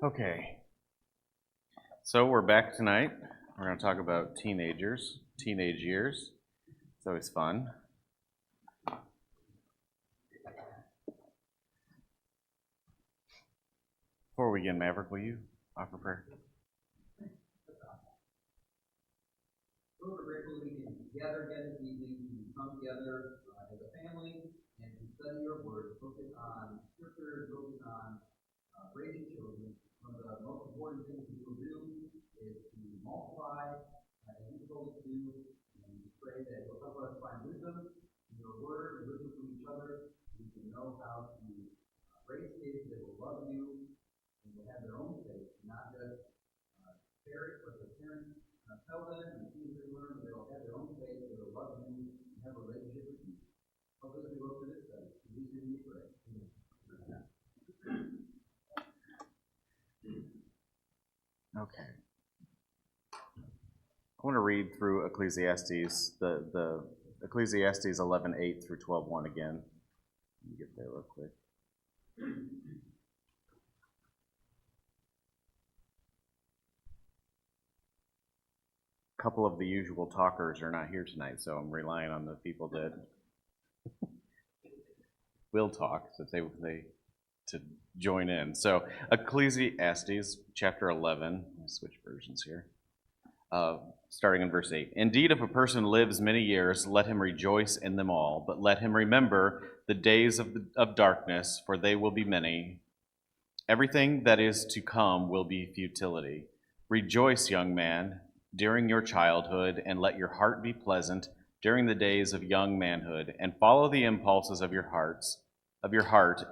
Okay, so we're back tonight. We're going to talk about teenage years. It's always fun. Before we begin, Maverick, will you offer prayer? Lord, we're grateful that we can gather again this evening to come together as a family and to study your word, focus on scripture, focus on raising children. One of the most important things we will do is to multiply as you told us to do, and we pray that you'll help us find wisdom in your word and wisdom from each other. We can know how to raise kids that will love you and will have their own faith, not just parents, but the parents tell them and the things they learn, that they'll have their own faith, that they'll love you and have a relationship with you. Help us to go through this study. In Jesus' name we pray. Okay. I want to read through Ecclesiastes, the Ecclesiastes 11:8 through 12:1 again. Let me get there real quick. A couple of the usual talkers are not here tonight, so I'm relying on the people that will talk, so they to join in. So Ecclesiastes chapter 11, let me switch versions here, starting in verse 8. Indeed, if a person lives many years, let him rejoice in them all, but let him remember the days of darkness, for they will be many. Everything that is to come will be futility. Rejoice, young man, during your childhood, and let your heart be pleasant during the days of young manhood, and follow the impulses of your heart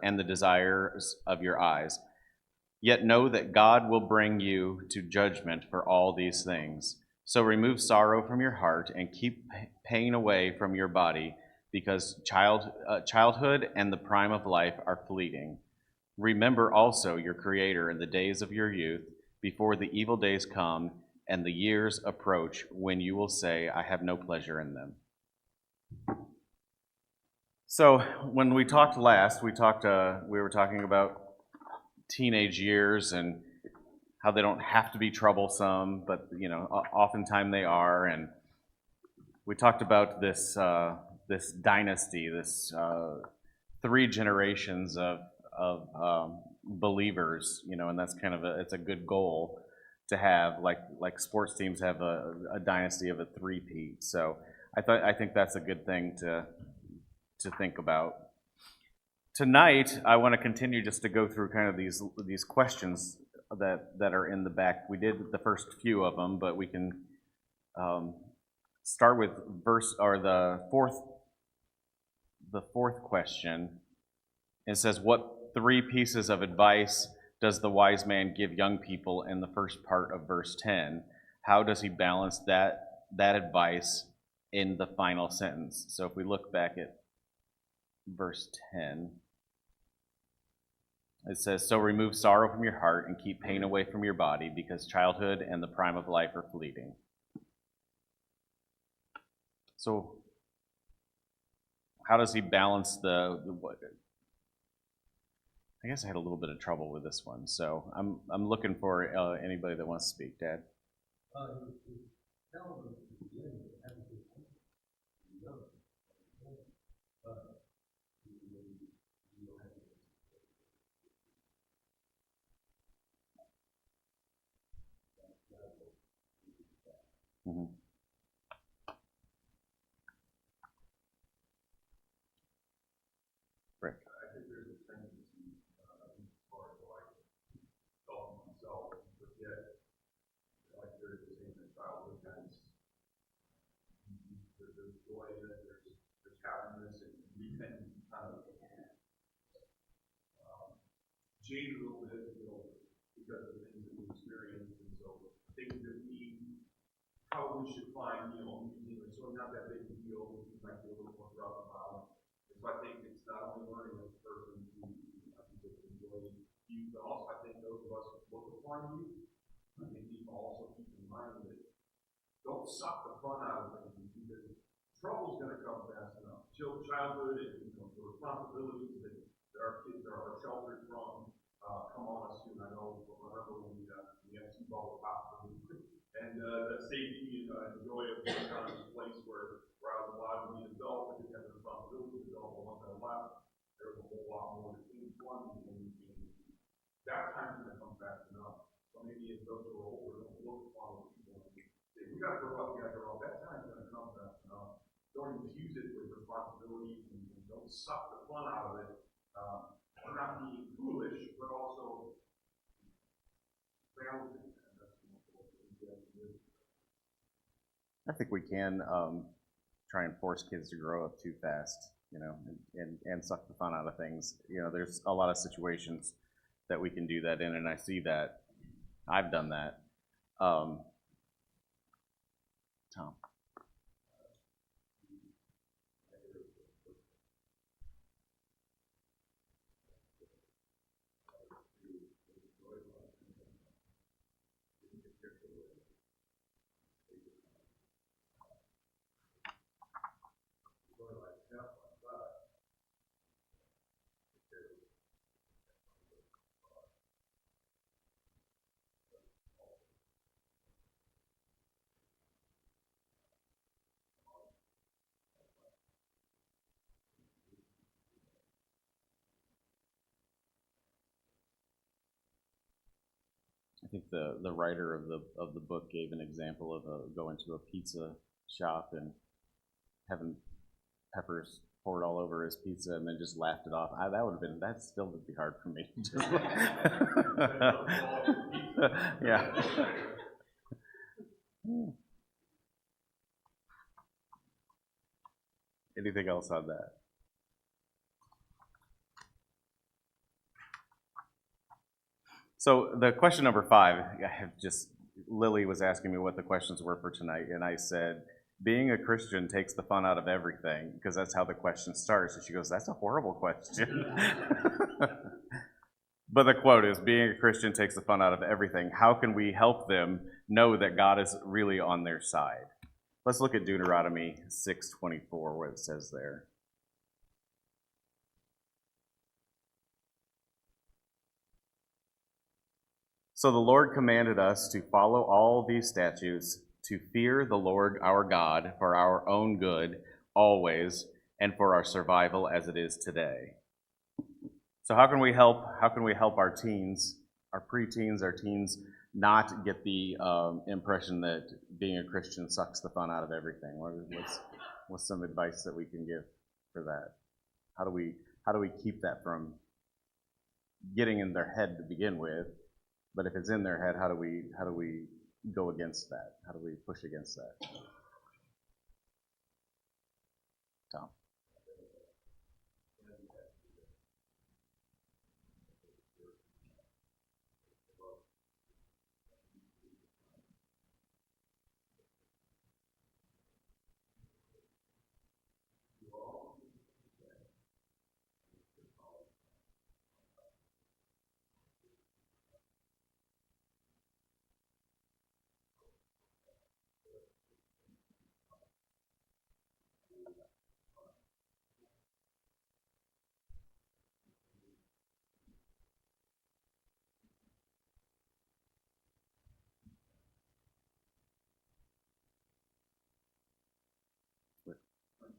and the desires of your eyes. Yet know that God will bring you to judgment for all these things. So remove sorrow from your heart and keep pain away from your body, because childhood and the prime of life are fleeting. Remember also your Creator in the days of your youth, before the evil days come and the years approach when you will say, I have no pleasure in them. So when we talked last, we were talking about teenage years and how they don't have to be troublesome, but oftentimes they are. And we talked about this dynasty, this 3 generations of believers, and that's kind of it's a good goal to have, like sports teams have a dynasty of a three-peat. So I think that's a good thing to think about. Tonight, I want to continue just to go through kind of these questions that are in the back. We did the first few of them, but we can start with the fourth question. It says, what 3 pieces of advice does the wise man give young people in the first part of verse 10? How does he balance that advice in the final sentence? So if we look back at verse 10, it says, so remove sorrow from your heart and keep pain away from your body, because childhood and the prime of life are fleeting. So how does he balance what? I guess I had a little bit of trouble with this one, so I'm looking for anybody that wants to speak. Dad? Mhm. Rick. I think there's a tendency, as far as like helping myself, but yet, like there's the same in childhood has, there's joy in it, there's happiness, and we can kind of jade a little bit, because of the things that we experience, and so things that we probably should find, amusing, or sort of not that big a deal, we might be a little more rough about it. And so I think it's not only learning as a person to, I think, to enjoy youth, but also I think those of us who look upon youth, I think people also keep in mind that don't suck the fun out of things, because trouble's going to come fast enough. Childhood and the responsibilities that our kids are sheltered from come on us soon. I know, remember when the MC bubble popped, and that safety and joy of being out in this place where I was allowed to be an adult, I didn't have the responsibility of an adult, but once I left, there was a whole lot more that came fun, and that time's going to come fast enough. So maybe if those who are older don't look upon what people and say, we got to grow up, that time's going to come fast enough. Don't infuse it with responsibilities and don't suck the fun out of it. We're not being foolish, but also balancing. I think we can try and force kids to grow up too fast, and suck the fun out of things. There's a lot of situations that we can do that in, and I see that. I've done that. Tom. I think the writer of the book gave an example of going to a pizza shop and having peppers poured all over his pizza and then just laughed it off. That still would be hard for me. Yeah. Anything else on that? So the question number 5, Lily was asking me what the questions were for tonight, and I said, being a Christian takes the fun out of everything, because that's how the question starts. And she goes, that's a horrible question. But the quote is, being a Christian takes the fun out of everything. How can we help them know that God is really on their side? Let's look at Deuteronomy 6:24, what it says there. So the Lord commanded us to follow all these statutes, to fear the Lord our God for our own good always, and for our survival as it is today. So how can we help our teens, our preteens, our teens, not get the impression that being a Christian sucks the fun out of everything? What's some advice that we can give for that? How do we keep that from getting in their head to begin with? But if it's in their head, how do we go against that? How do we push against that? Tom.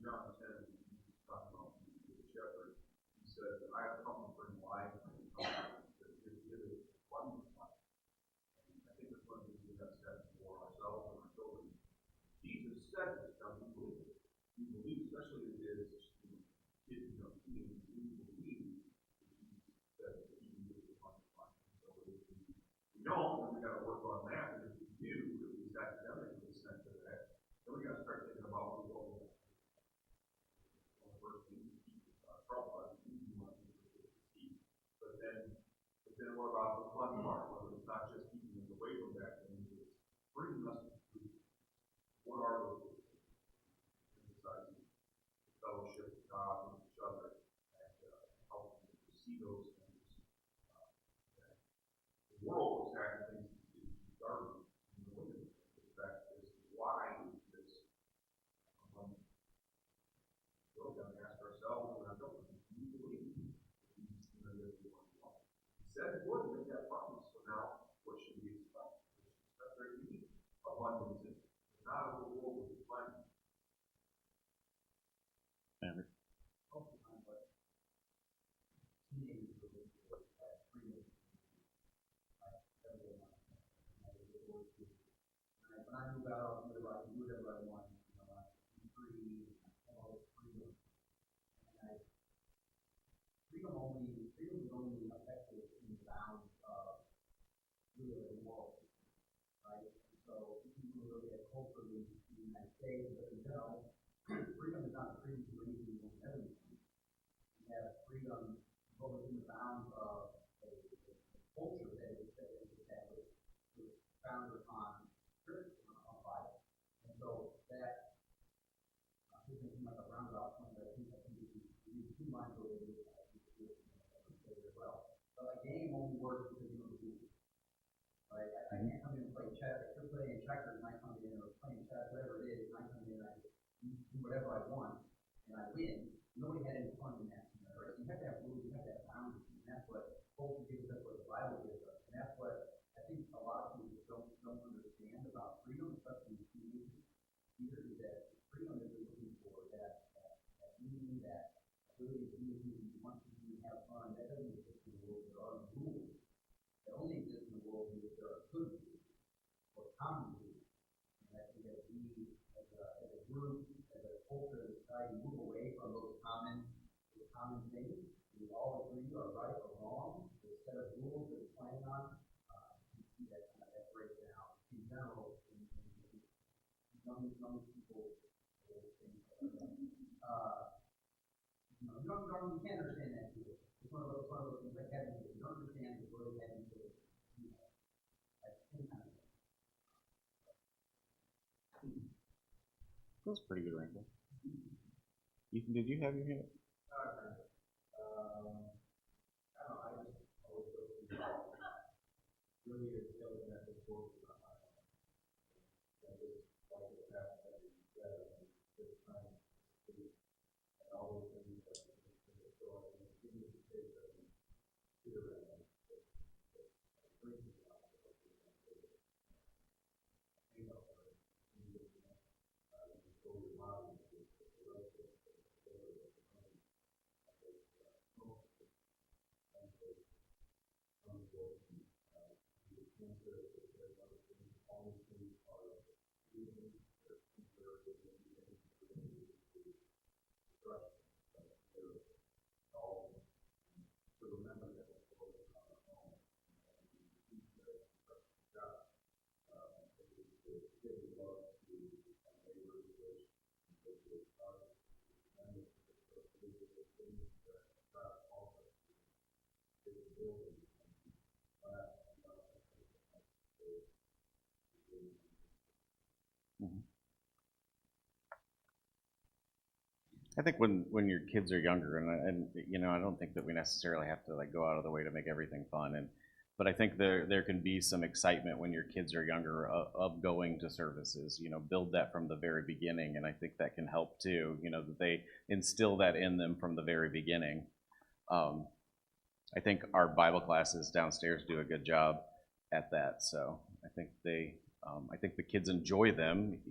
John 10, he's talking about the shepherd. He said, I have come to bring life and to give it abundant life. And I think it's one of the things we have to have for ourselves and our children. said this, now we believe it. We believe, especially as kids, teens, we believe that he can get the money fine. So if we don't, then we gotta work on that, and if we do, at least academically sent to that, then we gotta start thinking about what's going on. One of the first things to keep trouble, I think you want to keep. But then what about the fun part? Whether it's not just keeping us away from that thing, it's bringing us to truth. What are those things? Emphasizing fellowship with God and each other, and helping to see those things. The world is acting garbage in the way. In fact, is why this. We're going to ask ourselves, and I don't know, do you believe he's going to live the one you want? He said he would make that promise. So now, what should we expect? We should expect there to be abundance, not of the world with the plan. Maverick. Oftentimes, what teenagers are looking for is that freedom. Like everyone wants that. When I move out, I'll do whatever I want. I can be free. I have all this freedom. And freedom is only effective in the bounds of really the world, right? So if you look at culturally in the United States, but in general, freedom is not freedom to anything and everything. You have freedom both within the bounds of a culture that is established, which is founded on Scripture, on Bible. And so that this may seem like a roundabout point, but I think we need two lines over this. Well, but a game only works because you know the rules, right? I can't come in and play chess. I could play in checkers, and I come in or playing chess, whatever it is, and I come in and I do whatever I want, and I win. Nobody had any fun in that scenario, right? You have to have rules, you have to have boundaries, and that's what Portage gives us, what the Bible gives us, and that's what I think a lot of people don't understand about freedom, especially in teenagers. Either is that freedom that they're looking for, that meaning, that ability to do things you want to do, have fun, that doesn't exist in the world. There are rules that only exist in the world because there are good rules or common rules. And I think that we, as a group, as a culture, as a society, move away from those common things. We all agree are right or wrong. The set of rules that we're planning on, you see that kind of that breakdown in general. Young people, you can't understand that too. It's one of those things like having to, you don't understand the word having to, like any kind of thing. That's pretty good, Rainbow. Ethan, did you have your hand? I don't know, I just always go through really is feeling that this world is not my own. That is like the past that we said, and this time, and all those things that we saw, and the things that we say that we hear and brings us out of the I think when your kids are younger, and I don't think that we necessarily have to like go out of the way to make everything fun, but I think there can be some excitement when your kids are younger of going to services. Build that from the very beginning, and I think that can help too. That they instill that in them from the very beginning. I think our Bible classes downstairs do a good job at that. So I think I think the kids enjoy them,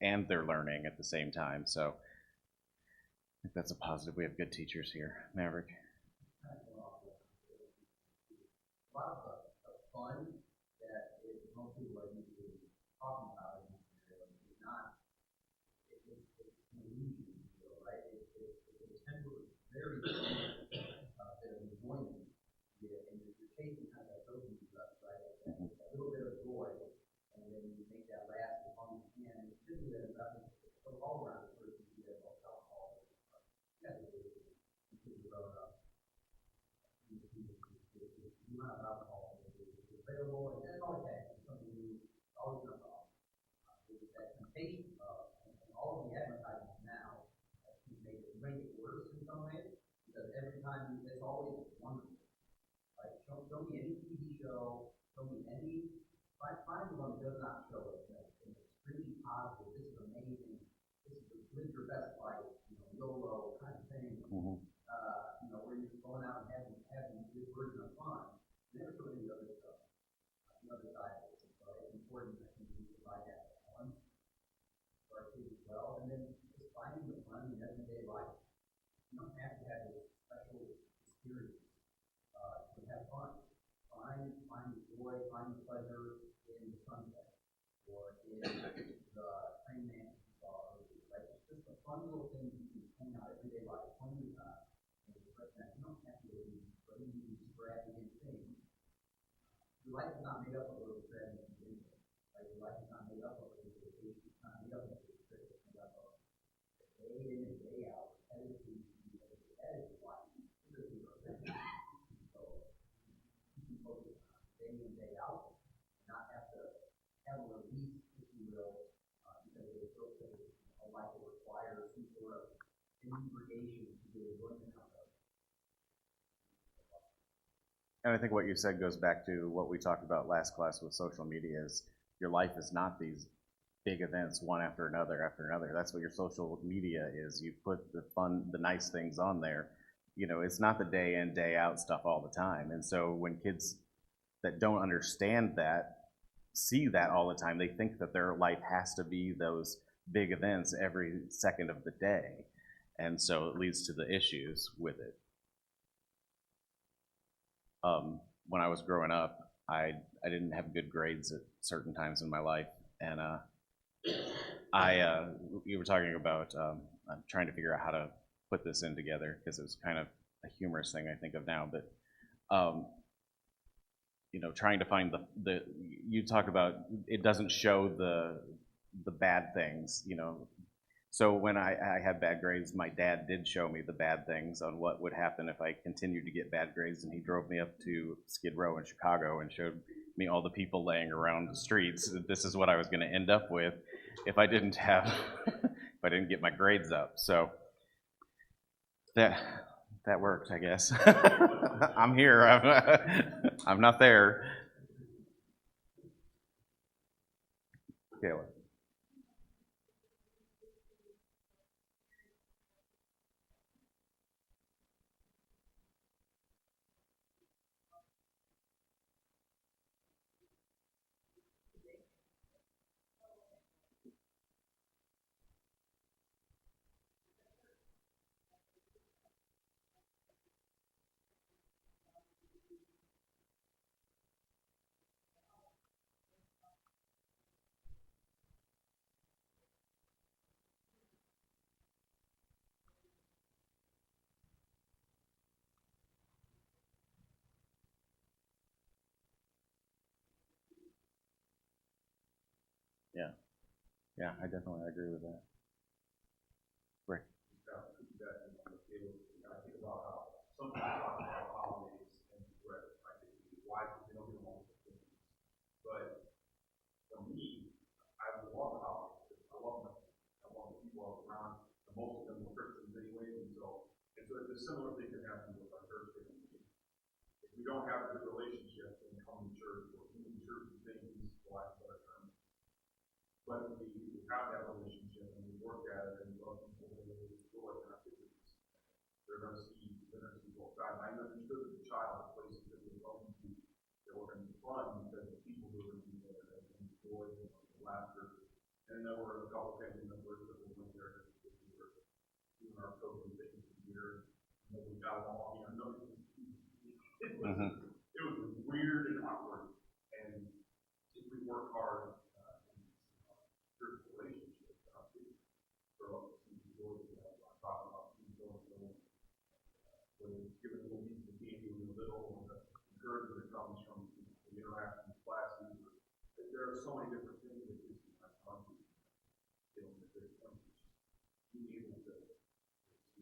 and they're learning at the same time. So I think that's a positive. We have good teachers here. Maverick. A lot of the fun that most people are usually talking about in this area is not very bit of enjoyment. And you're chasing kind of that dopamine rush, right? A little bit of joy, and then you make that last as long as you can. And typically that is nothing all around the person who does alcohol. Yeah, you grow up. The amount of alcohol is available, and that's all it has. It's something you always know about. It's that temptation of, and all of the advertisements now make it worse in some ways, because every time it's always wonderful. Like, show me any TV show, show me any, find the one that does not show it, and it's extremely positive, this is amazing, this is live your best life, YOLO kind of thing. Mm-hmm. Where you're going out and having this version of fun, never show any other stuff, the other side of it. So it's important, I think, to provide that balance for our kids as well, and then just finding the fun in everyday life. You don't have to have this special experience to have fun. Find the joy, find the pleasure in the sunset, or in the train man you saw earlier. Right? It's just a fun little thing you can hang out everyday life, 20 times. You don't have to do crazy, extravagant things. Your life is not made up of those extravagant things. Right? Your life is not made up of those vacations. It's not made up of those trips. It's made up of day in and day out, repetitive life. So you can focus on day in, day out, and not have to have a release, if you will, because it's built a life that requires some sort of inebriation to get enjoyment out of. And I think what you said goes back to what we talked about last class with social media is your life is not these big events one after another after another. That's what your social media is. You put the fun, the nice things on there. It's not the day in, day out stuff all the time. And so when kids that don't understand that see that all the time, they think that their life has to be those big events every second of the day. And so it leads to the issues with it. When I was growing up, I didn't have good grades at certain times in my life, and you were talking about I'm trying to figure out how to put this in together because it was kind of a humorous thing I think of now, but trying to find the you talk about it doesn't show the bad things, So when I had bad grades, my dad did show me the bad things on what would happen if I continued to get bad grades, and he drove me up to Skid Row in Chicago and showed me all the people laying around the streets. This is what I was going to end up with if I didn't get my grades up. So that worked, I guess. I'm here. I'm not there. Kayla. Yeah. Yeah, I definitely agree with that. Rick. I think about how some people talk about holidays and regret, right? Why they don't get along with things. But for me, I love the holidays. I love the people around. Most of them were Christians anyway, and so it's a similar thing that happens with our church family. If we don't have a good relationship, then come to church or doing church things, for lack of a better term. But if we have that relationship and we work at it and we love people and we enjoy our activities, they're going to see both sides. I understood as a child the places that we were going to, that were going to be fun because the people who were going to be there and enjoy the laughter. And there were a couple family members that we went there because we were doing our COVID things here. And we got along. It was weird and awkward. And if we work hard in spiritual relationships, grow up to enjoy that. I'm talking about are so many different things that kids can have fun with. You know, that they're fun. Being able to,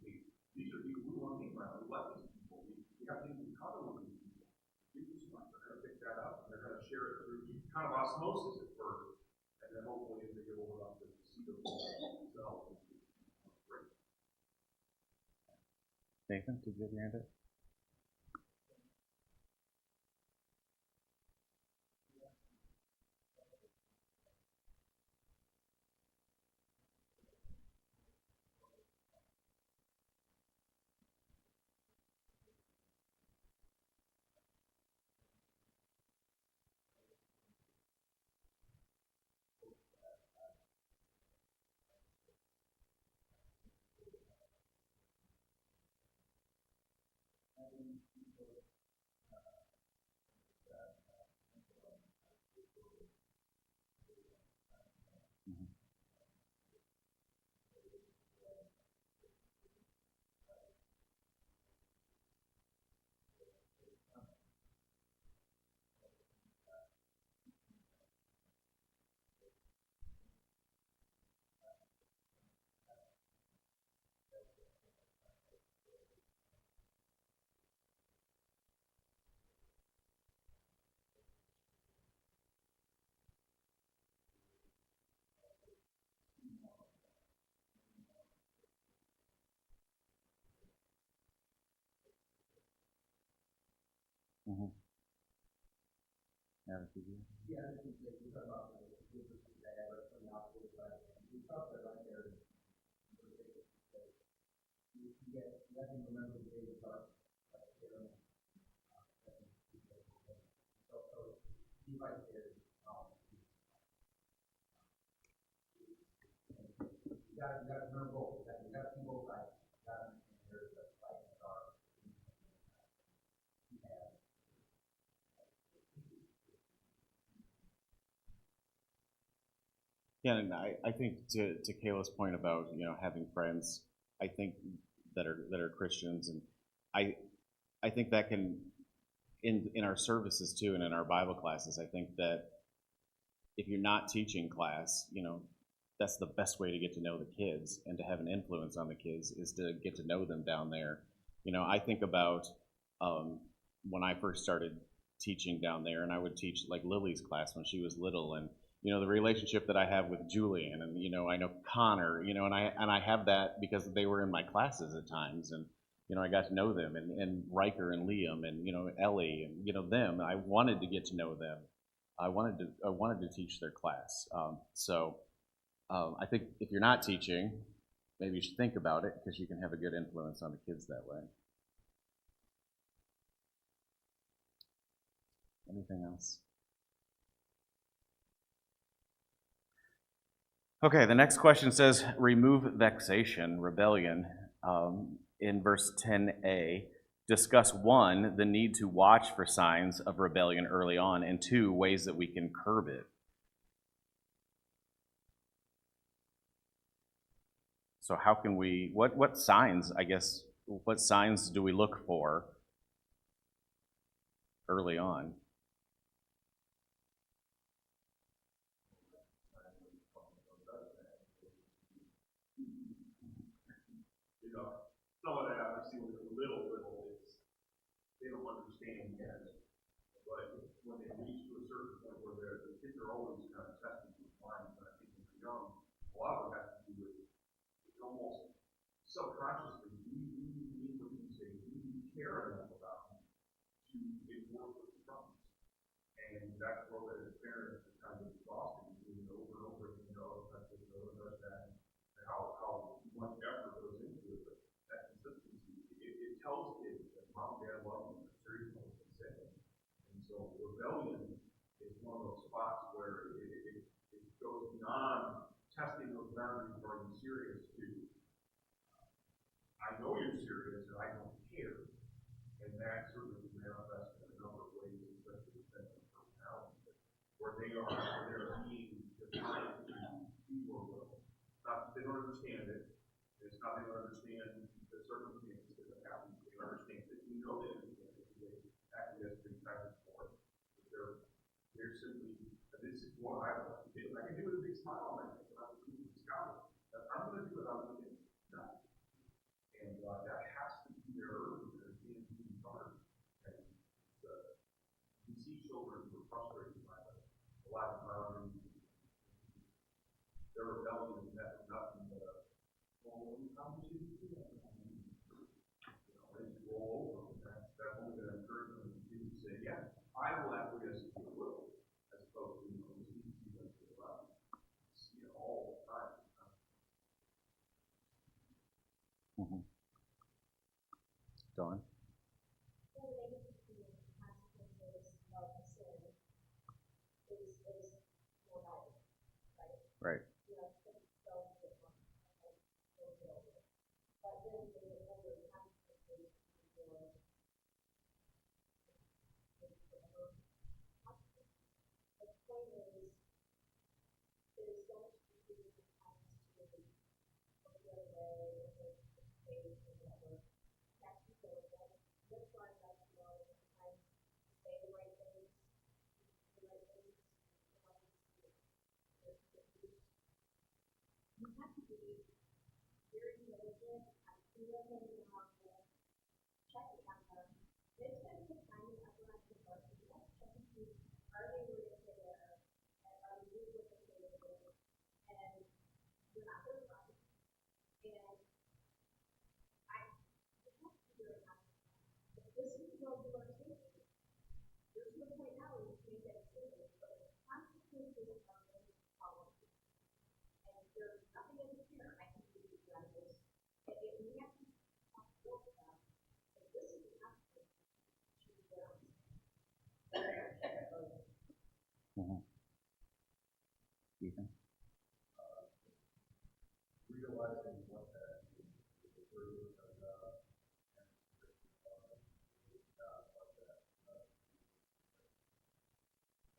these are people we want to be around. We like these people. We have things in common with these people. They're going to pick that up, and they're going to share it through kind of osmosis at first, and then hopefully as they get old enough to see themselves. Great. Nathan, did you have your hand up? Mm-hmm. Yeah, did you? Yeah, I think that we talk about the differences that have from the opposite side. We talked about right there. You have to remember the day of our so be right there. You got to remember both. You got to see both sides. You got to understand there's a fight in the dark. Yeah, and I think to Kayla's point about, having friends, I think that are Christians, and I think that can in our services too, and in our Bible classes, I think that if you're not teaching class, that's the best way to get to know the kids and to have an influence on the kids is to get to know them down there. I think about when I first started teaching down there, and I would teach like Lily's class when she was little, and the relationship that I have with Julian, and I know Connor, and I have that because they were in my classes at times, and I got to know them, and Riker and Liam, and Ellie, and them. I wanted to get to know them. I wanted to teach their class. I think if you're not teaching, maybe you should think about it because you can have a good influence on the kids that way. Anything else? Okay, the next question says, remove vexation, rebellion. In verse 10a, discuss 1, the need to watch for signs of rebellion early on, and 2, ways that we can curb it. So how can we, what signs, I guess, what signs do we look for early on? Some of that obviously when they're little, it's, they don't understand yet. But when they reach to a certain point where the kids are always kind of testing these lines, and I think when they're young, a lot of it has to do with it's almost subconsciously, we need what you say, we care enough about them to enforce what the promise. And that's where as parents are kind of exhausted, doing it over and over again, touch this, touch that, and how much effort goes into it. But that consistency, it tells kids that mom and dad love them, they're serious what they say. And so rebellion is one of those spots where it goes beyond testing those boundaries. Are you serious too? I know you're serious and I don't care. And that certainly can manifest in a number of ways, especially depending on personality, where they're being defined to do your will. Not that they don't understand it. It's not they don't understand the circumstances that have happened. They understand it. You know they understand it because they acted as big time for it. But they're simply, this is what I like to do. And I can do it with a big smile on my face, and I'm doing this scouting. I'm going to do it. I'm going to do it. And that has to be there early. There can't be hard. And you see children who are frustrated by the lack of boundaries. Their rebellion is nothing but a, well, how would you do that? They just roll over. That's only going to encourage them to continue to say, yeah, I will acquiesce to your will, as opposed to, this needs to be done to the left. See it all the time. Mm-hmm. Dawn? Right. Mm-hmm. Ethan? Realizing what that is, the burden of God, and God, what that,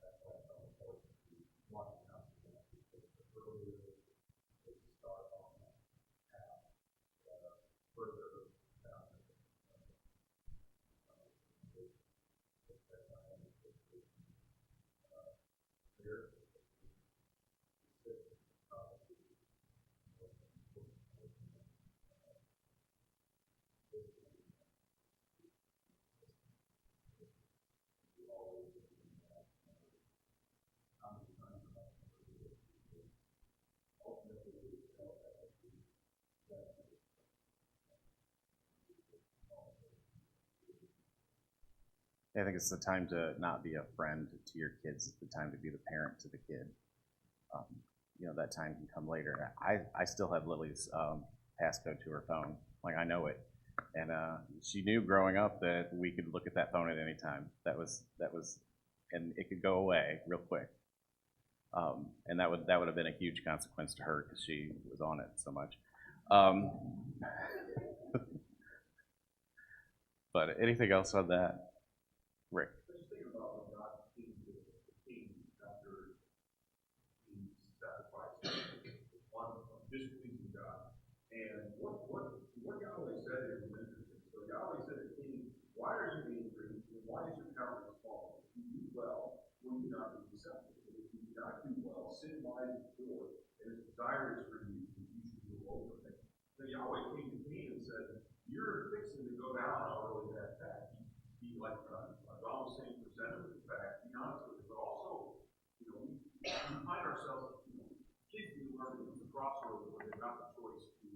that's why it's so important to watch out for that, because the earlier they start on that path, further down there. I think it's the time to not be a friend to your kids. It's the time to be the parent to the kid. That time can come later. I still have Lily's passcode to her phone. Like, I know it. And she knew growing up that we could look at that phone at any time. That was, and it could go away real quick. And that would have been a huge consequence to her because she was on it so much. But anything else on that? Rick? Just think about when God came to the king after he sacrificed one displeasing God. And what Yahweh said here was interesting. So Yahweh said to the king, why are you angry, and why is your countenance fallen? If you do well, will you not be accepted? But if you do not do well, sin lies before, and its desire is for you, and you should rule over it. Then Yahweh came to Cain and said, you're fixing to go down a really bad path. Be like almost saying presented with the fact, be honest with it, but also, we find ourselves, kids do learn at the crossroads where they've got the choice to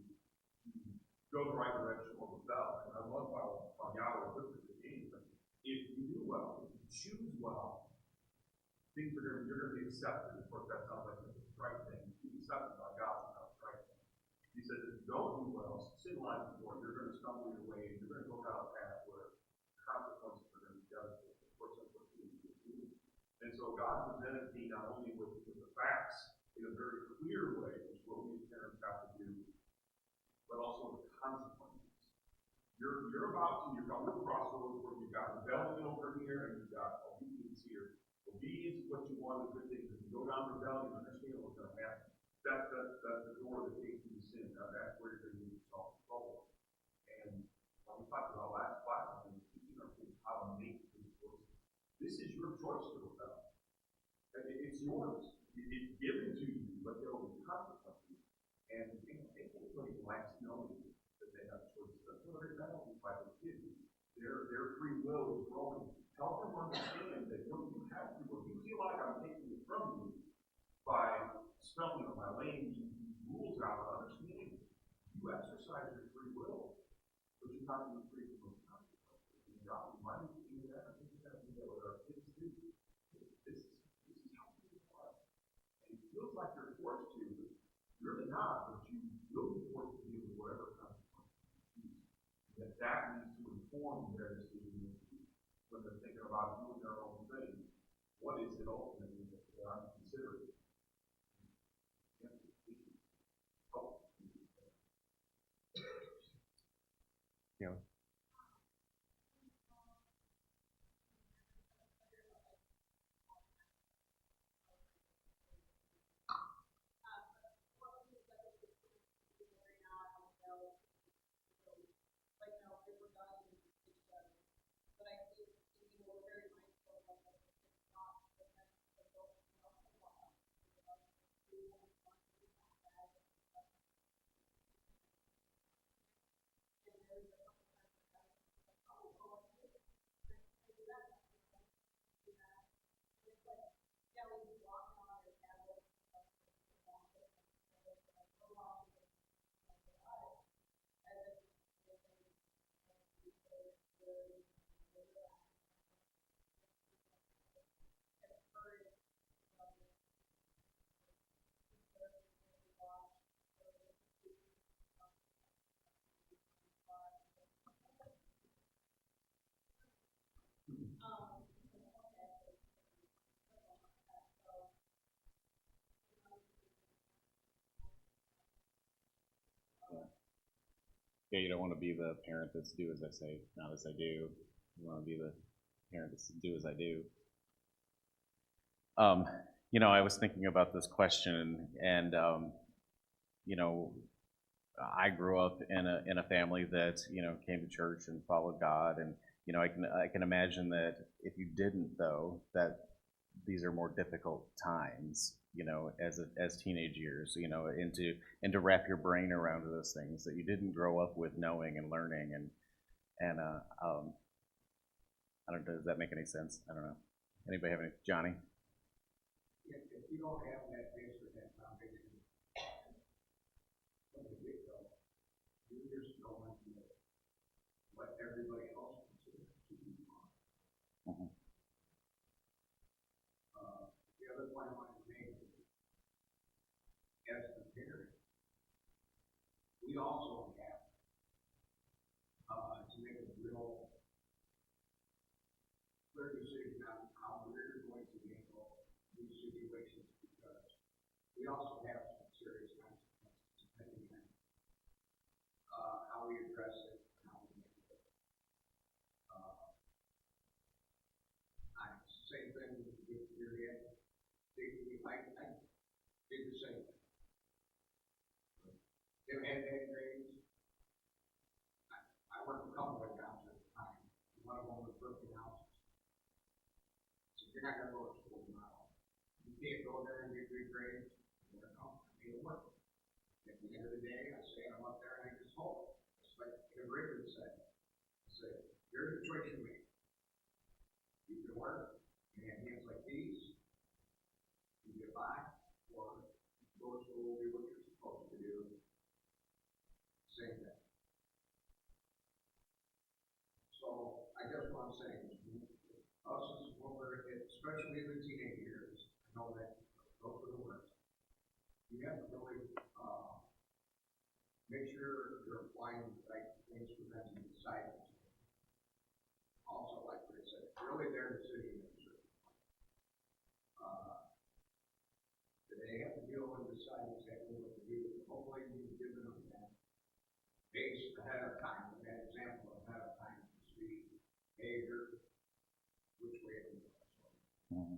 go the right direction or rebel. And I love how Yahweh puts it in the game. If you do well, if you choose well, you're going to be accepted. Of course, that sounds like the right thing. Be accepted by God is not the right thing. He says, if you don't do well, sin lies before, you're going to stumble your way, and you're going to go down a path where consequences are going to be devastating. Of course, that's what Cain was doing. And so God presented Cain not only with the facts in a very clear way, which is what we as parents have to do, but also the consequences. You're about to the crossroads where you've got rebellion over here and you've got obedience here. Obedience is what you want, is good things. If you go down rebellion, understand what's going to happen. That's the door that takes you to sin. Now that's where you're going to get yourself in trouble. And we talked about last class, and teaching our kids how to make these choices. This is your choice to rebel. It's yours. it's given to you, but there will be consequences. And anybody likes knowing that they have choices. That's one of the battles by the kids. Their free will is growing. Help them understand that you have free will. You feel like I'm taking it from you by spelling or by laying these rules out and understanding. You exercise your free will, but you're not being free from those consequences. And God reminds you of that. I think we have to do that with our kids too. This is how things are. And it feels like you're forced to, but really not, but you will be forced to deal with whatever consequences you choose. That needs to inform their decision when they're thinking about doing their own thing. What is it ultimately that I'm considering? Yeah. Yeah, you don't want to be the parent that's do as I say, not as I do. You want to be the parent that's do as I do. I was thinking about this question, and I grew up in a family that came to church and followed God, and I can imagine that if you didn't, though, that these are more difficult times, as teenage years, and to wrap your brain around those things that you didn't grow up with knowing and learning, and I don't know, does that make any sense? I don't know. Anybody have any, Johnny? If you don't have that base or that foundation from the get-go, you're just going to what everybody else considers to be wrong. Mm-hmm. The other point I want to make is, as a parent, we also have to make a real clear decision on how we're going to handle these situations, because we also have some serious consequences depending on how we address it and how we handle it. Same thing with your dad. I did the same thing. They had bad grades. I worked a couple of jobs at the time. One of them was working houses. So you're not going to go to school tomorrow. You can't go there and get good grades. You're going to come. I need to work. At the end of the day, I say I'm up there and I just hope. It's like Rick said. I said, here's the choice you make. You can work and have hands like these. You get by, or go to school, do what you're supposed to do. Same thing. So I guess what I'm saying is, us as when we're, especially in the teenage years, I know that those are the worst. You have to really make sure you're applying the right things for them to decide. Also, like Rick said, really their decision is they have to deal and decide exactly what to do. Hopefully, you've given them that base ahead of time, that example ahead of time to see behavior, which way it goes. Mm-hmm.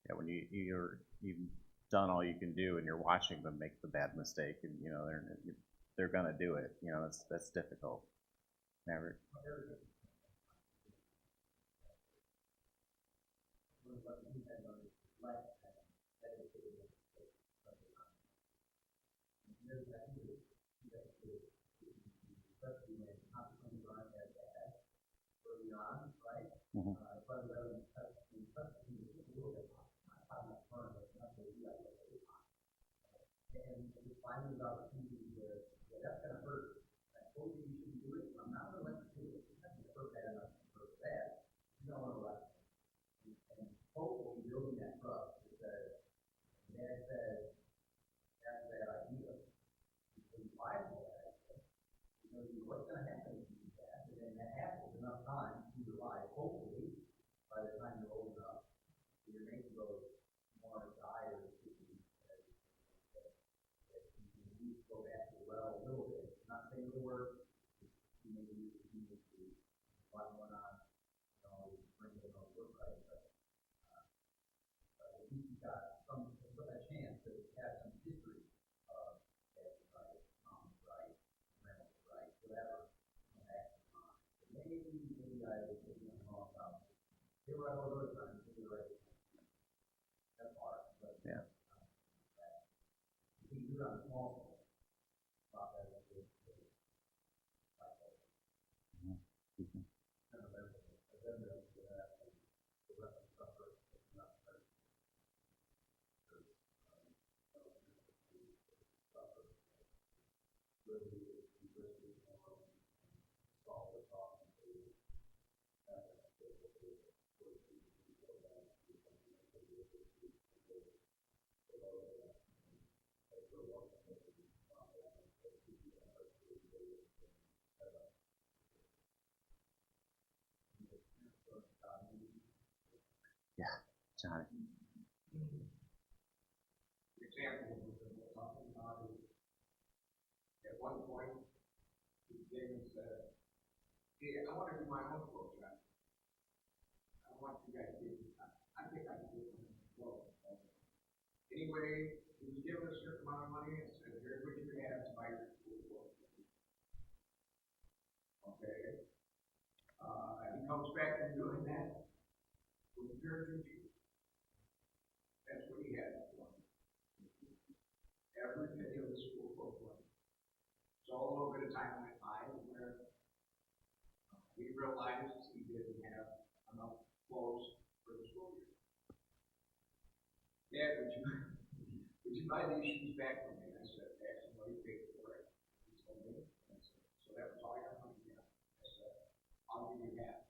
Yeah, when you've done all you can do, and you're watching them make the bad mistake, and they're gonna do it. That's difficult. Maverick. Mhm. And just finding those opportunities where, yeah, that's gonna hurt. I told you you shouldn't do it, I'm not gonna let you do it. That's gonna hurt bad enough to hurt bad. You don't wanna let it. And hopefully building that trust that says, Dad says, that's a bad idea. So you buy into that idea. You know, what's gonna happen if you do that? And then that happens enough times in your life, hopefully, by the time you're old enough, your name goes more dire go back to the well a little bit. Not saying the word, maybe you need to one on, bring it on your right, but at least you've got a chance to have some history of dad's right, mom's right, grandma's right, whatever. Maybe I'm wrong about it. They were right all those times, maybe right. That's hard, but Yeah. you can do it on a small scale. Yeah, Johnny. The example of what we're talking about is at one point, David said, hey, I want to do my own project. I want you guys to do it. I think I can do it well. Anyway, he was given a certain amount of money and said, here's what you have to buy your school book. Okay. He comes back from doing that with very few. That's what he had for him. Every penny of the school book money. So a little bit of time went by where he realized he didn't have enough clothes for the school year. Dad, would you buy these shoes back for me? I said, ask him what he paid for it. He told me. I said, so that was all your money? Yeah. I said, I'll give you half.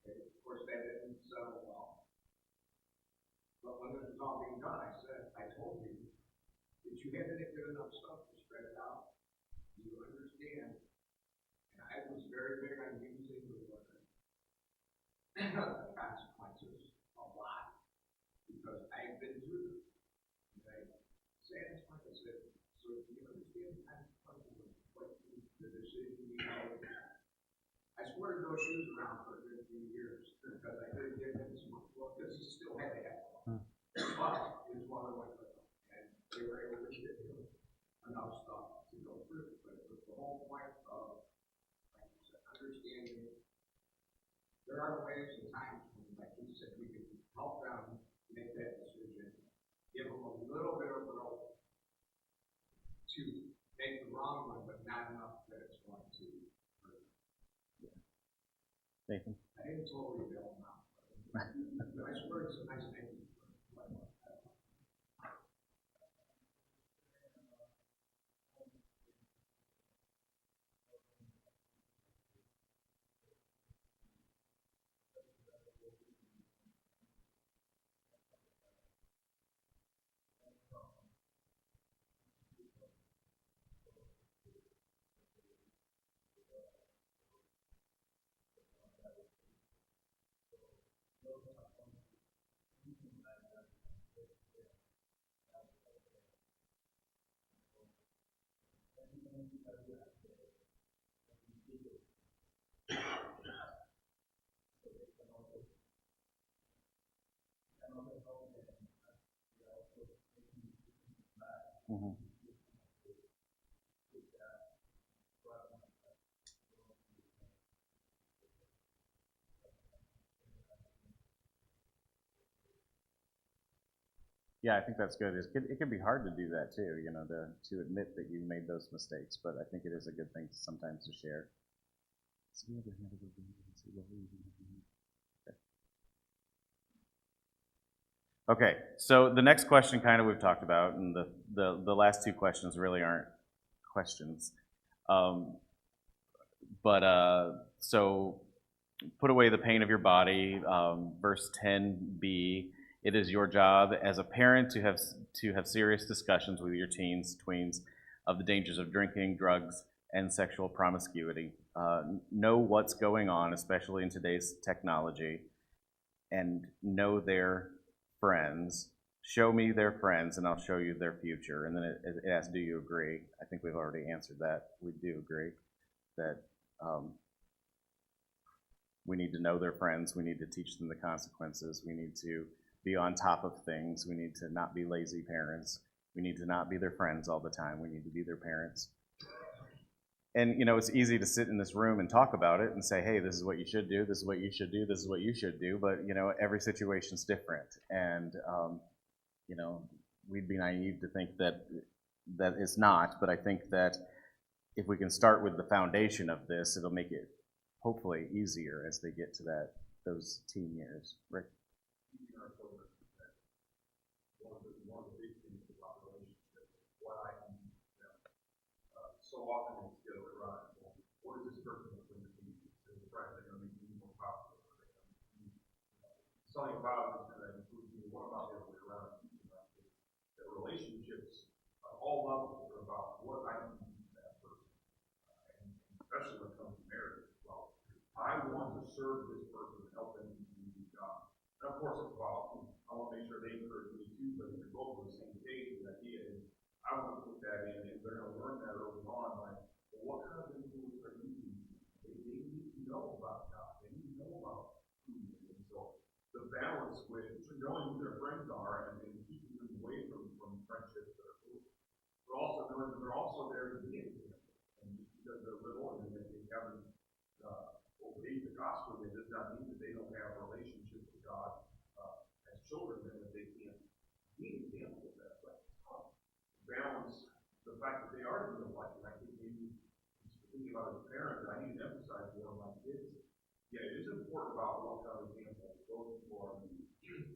Okay. Of course, that didn't settle well. But when this was all being done, I told you that you had to get enough stuff to spread it out. You understand? And I was very big on using the consequences a lot because I've been through them. And I said, I said, so do you understand the consequences of what the decision you made? I swear those shoes around for 15 years because I didn't give him so much work because he still had to have one. But his mother went with him and they were able to get him enough stuff to go through. But it was the whole point of, like you said, understanding there are ways and times when, like you said, we can help them make that decision, give them a little bit of rope to make the wrong one, but not enough that it's going to hurt. Nathan. I didn't totally bail them out. But I swear it's a nice thing. Mm-hmm. Yeah, I think that's good. It can be hard to do that too, you know, to admit that you made those mistakes, but I think it is a good thing sometimes to share. Okay, so the next question kind of we've talked about, and the last two questions really aren't questions. Um, so put away the pain of your body. Verse 10b, it is your job as a parent to have serious discussions with your teens, tweens, of the dangers of drinking, drugs, and sexual promiscuity. Know what's going on, especially in today's technology, and know their friends. Show me their friends, and I'll show you their future. And then it asks, do you agree? I think we've already answered that. We do agree that we need to know their friends. We need to teach them the consequences. We need to be on top of things. We need to not be lazy parents. We need to not be their friends all the time. We need to be their parents. And, you know, it's easy to sit in this room and talk about it and say, hey, this is what you should do, this is what you should do, this is what you should do. But, you know, every situation's different. And, you know, we'd be naive to think that it's not. But I think that if we can start with the foundation of this, it'll make it hopefully easier as they get to those teen years. Rick? So often it's the other way around. Well, what is this person going to be? They're trying to make me more popular. Something about it is going to improve me. What about the other way around? The relationships on all levels are about what I can do to that person. And especially when it comes to marriage as well. I want to serve this person and help them to do God. And of course it's about, I want to make sure they encourage me too, but if we're both on the same page, the idea is I want to put that in, and they're going to learn that early on. Like, well, what kind of influence are you using? They need to know about God. They need to know about who He is. And so the balance with knowing who their friends are and keeping them away from friendships that are cool, but also knowing that they're also there to be an example. And just because they're little and they haven't obeyed the gospel, it does not mean that they don't have a relationship with God as children, and that they can't be an example of that. But balance the fact that they are real life. And I think maybe thinking about as a parent, that I need to emphasize more of my kids. Yeah, it is important about what kind of example those people are to be.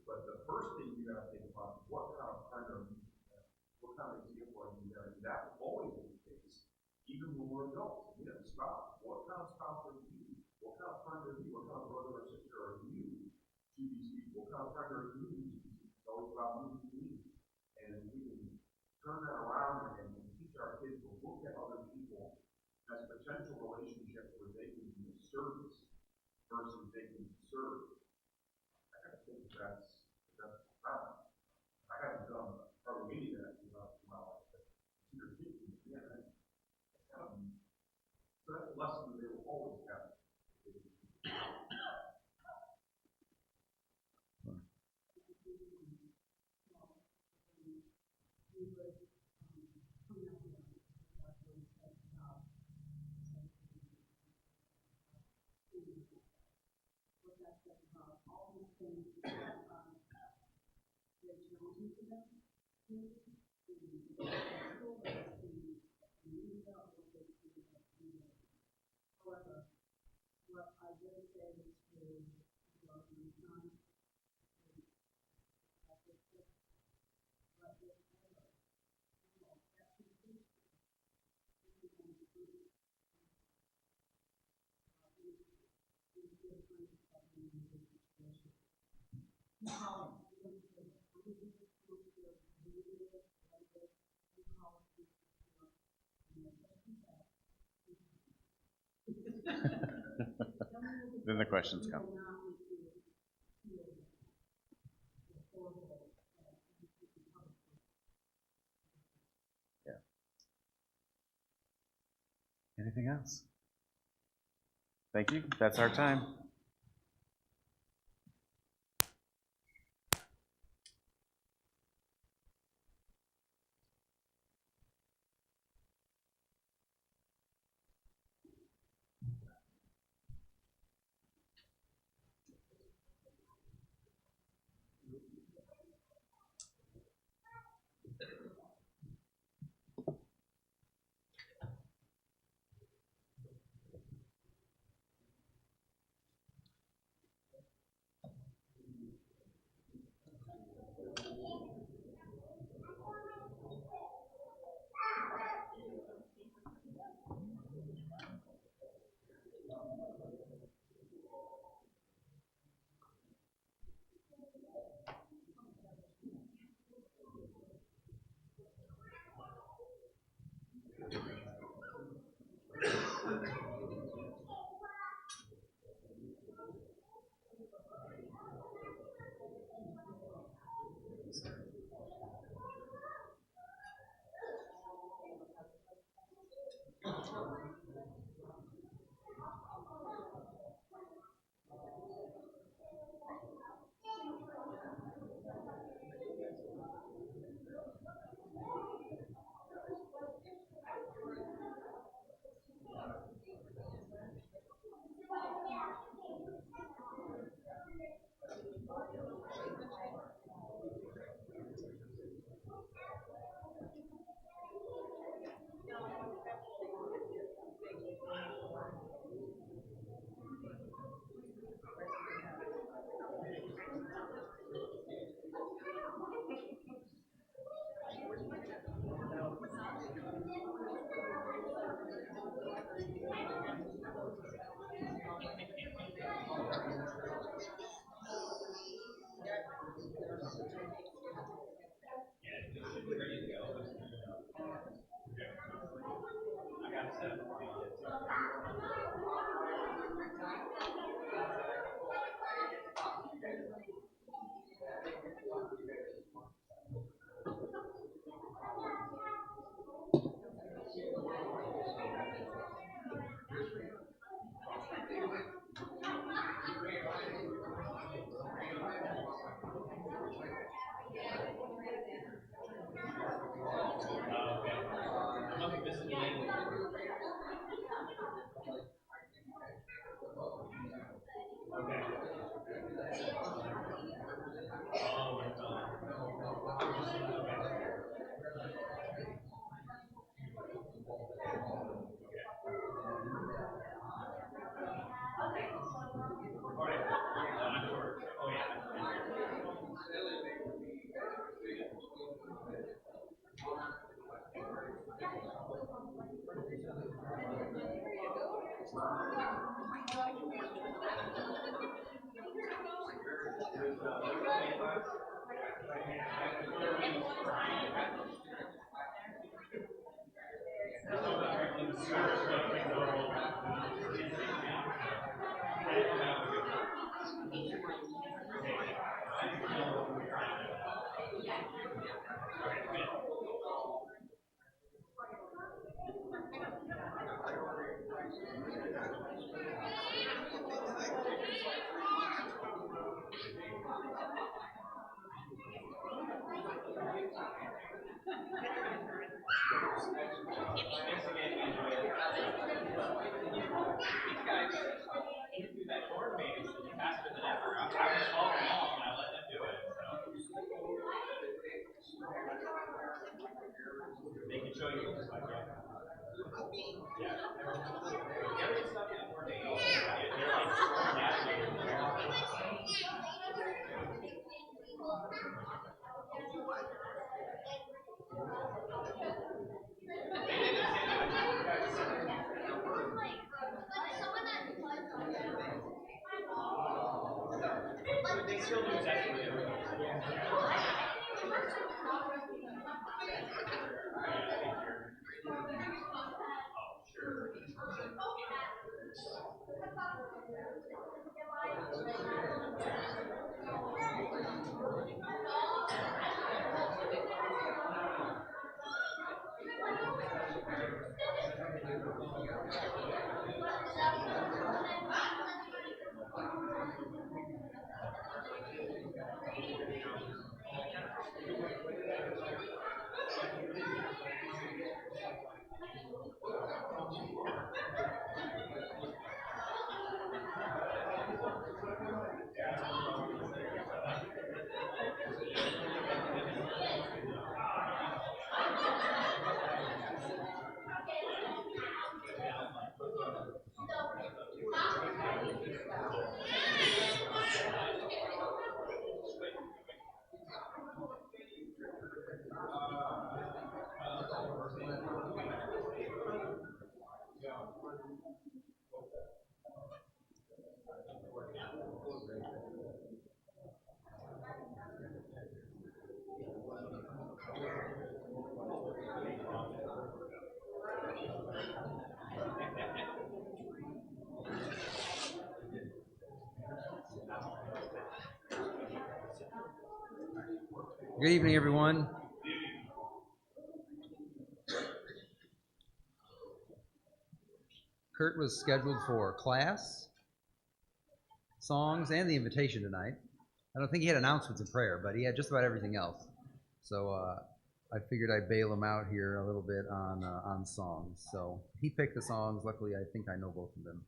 But the first thing you got to think about is what kind of friend are you? What kind of example are you? And that will always be the case, even when we're adults. You know, spouse. What kind of spouse are you? What kind of friend are you? What kind of brother or sister are you to these people? What kind of friend are you to these people? It's always about me. And we can turn that around and teach our kids to look at other people as potential relationships where they can be of service versus they can serve. I think that's profound. I haven't done probably any of that in my life, but you're teaching, yeah, that's kind of, so that's a lesson that they will always have. Then the questions come. Yeah. Anything else? Thank you. That's our time. Good evening, everyone. Kurt was scheduled for class, songs, and the invitation tonight. I don't think he had announcements and prayer, but he had just about everything else. So I figured I'd bail him out here a little bit on songs. So he picked the songs. Luckily, I think I know both of them.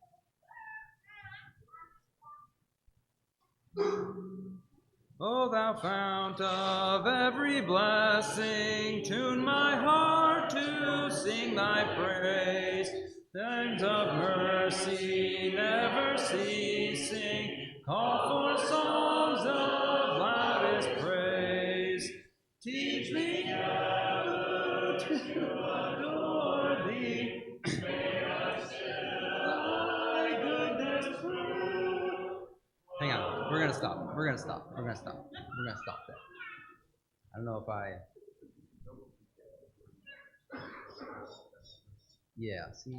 O thou fount of every blessing, tune my heart to sing thy praise. Times of mercy never ceasing, call for songs of loudest praise. Teach me ever to adore thee, thy goodness prove. Hang on, we're gonna stop. We're gonna stop that. I don't know if Yeah, see,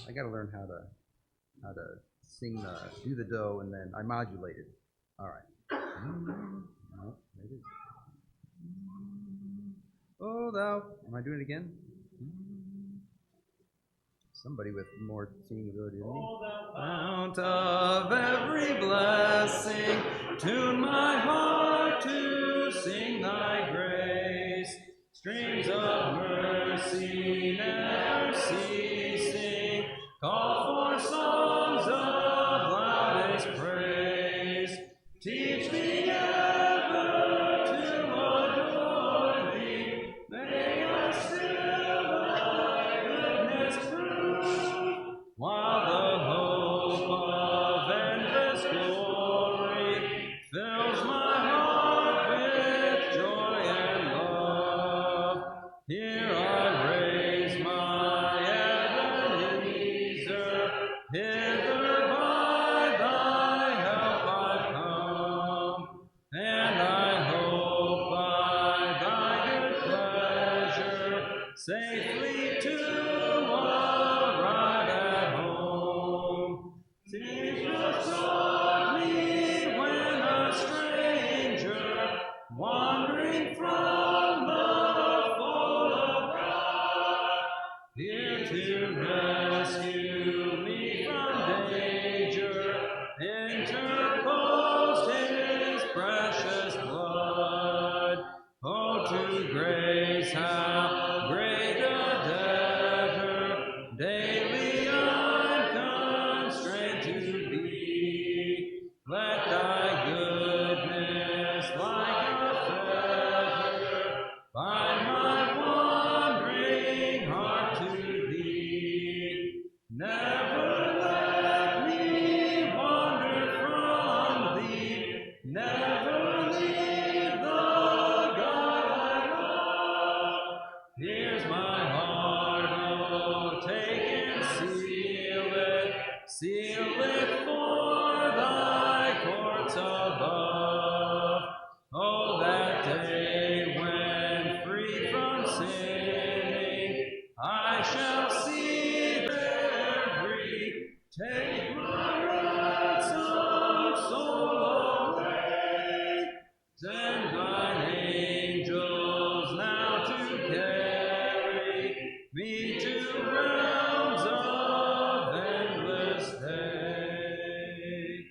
I got to learn how to sing do the do, and then I modulate it. All right. No, it is. Oh, thou. Am I doing it again? Somebody with more singing ability than me. Fount of every blessing, tune my heart to sing thy grace. Streams of mercy never ceasing, call for songs of loudest praise. Teach me ever to adore thee. May I still thy goodness prove, while the hope of endless glory fills my heart with joy and love. Here I raise my Ebenezer, hither by thy help I've come, and I hope by thy good pleasure safely to arrive at home. Jesus sought me when a stranger, wandering from the fold of God, here to rescue me from danger, interposed his precious blood. Oh, to grace how great a debtor daily I'm constrained to be. Let thy goodness like a feather bind my wandering heart to thee. Never let me wander from thee. Never leave the God I love. Here's my heart, oh, take and seal it for thy courts above. Oh, that day when free from sinning, I shall see their grief. Take my ransom soul away. Send thine angels now to carry me to realms of endless day.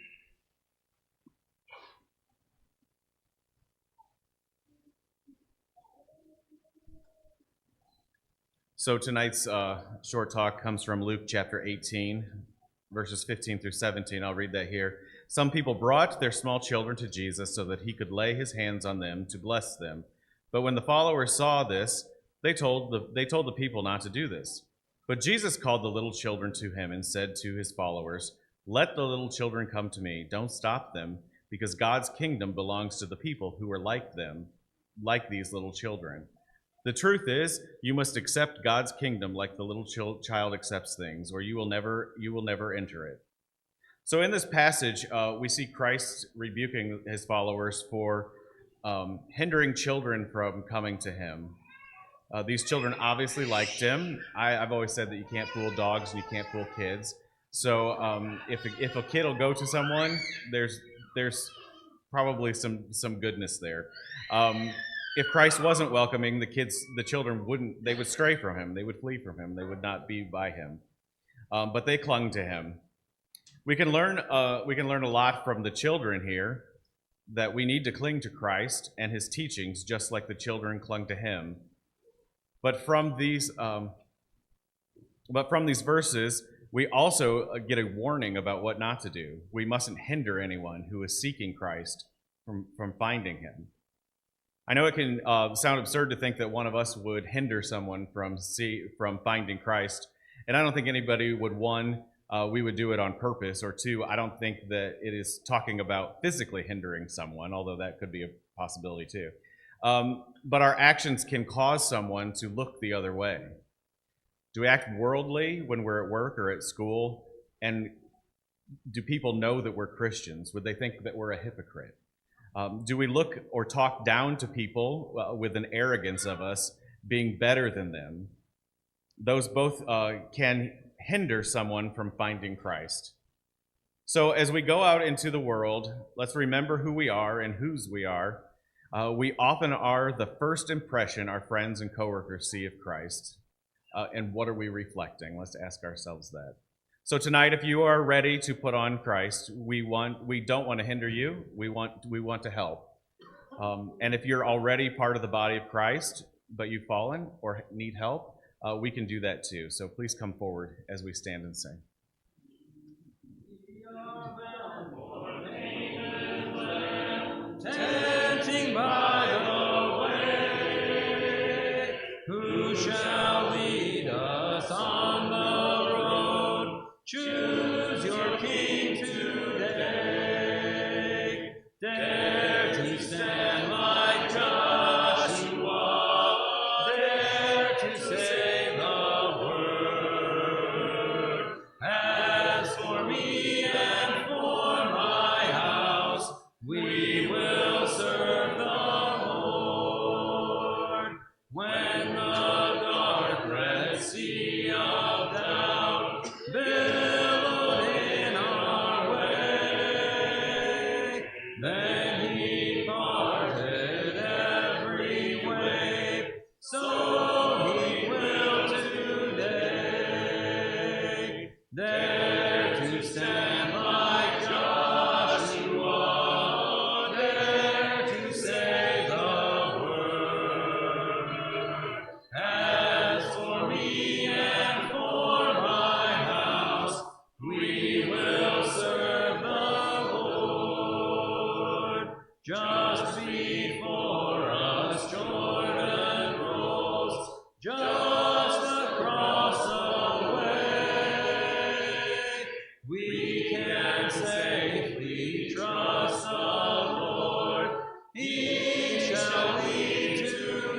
So tonight's short talk comes from Luke chapter 18, verses 15 through 17. I'll read that here. Some people brought their small children to Jesus so that he could lay his hands on them to bless them. But when the followers saw this, they told the people not to do this. But Jesus called the little children to him and said to his followers, "Let the little children come to me. Don't stop them, because God's kingdom belongs to the people who are like them, like these little children." The truth is, you must accept God's kingdom like the little child accepts things, or you will never enter it. So in this passage, we see Christ rebuking his followers for hindering children from coming to him. These children obviously liked him. I've always said that you can't fool dogs and you can't fool kids. So if a kid will go to someone, there's probably some goodness there. If Christ wasn't welcoming, the children would stray from him. They would flee from him. They would not be by him. But they clung to him. We can learn a lot from the children here, that we need to cling to Christ and his teachings just like the children clung to him. But from these verses, we also get a warning about what not to do. We mustn't hinder anyone who is seeking Christ from finding him. I know it can sound absurd to think that one of us would hinder someone from finding Christ, and I don't think anybody would. One, we would do it on purpose, or two, I don't think that it is talking about physically hindering someone, although that could be a possibility too. But our actions can cause someone to look the other way. Do we act worldly when we're at work or at school? And do people know that we're Christians? Would they think that we're a hypocrite? Do we look or talk down to people with an arrogance of us being better than them? Those both can hinder someone from finding Christ. So as we go out into the world, let's remember who we are and whose we are. We often are the first impression our friends and coworkers see of Christ. And what are we reflecting? Let's ask ourselves that. So tonight, if you are ready to put on Christ, we don't want to hinder you. We want to help. And if you're already part of the body of Christ, but you've fallen or need help, we can do that too. So please come forward as we stand and sing. Tempting by the way, who shall lead us on the road? Choose your King today. Dare to stand like Joshua, dare to say the word. As for me and for my house, we will serve the Lord. When the dark red sea of doubt billowed in our way, then he parted every wave, so he will today. Dare to stand like Joshua, dare to say the word. As for me and for my house, we will serve the Lord. Just before us Jordan rolls, just across the way. We can safely trust the Lord. He shall lead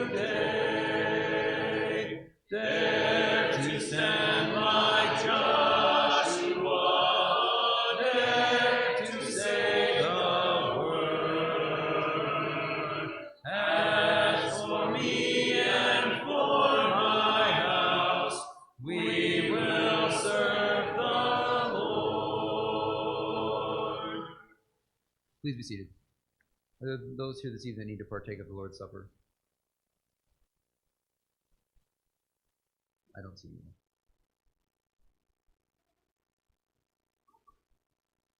today. Dare to stand like Joshua, dare to say the word. As for me and for my house, we will serve the Lord. Please be seated. Are there those here this evening that need to partake of the Lord's Supper? I don't see you.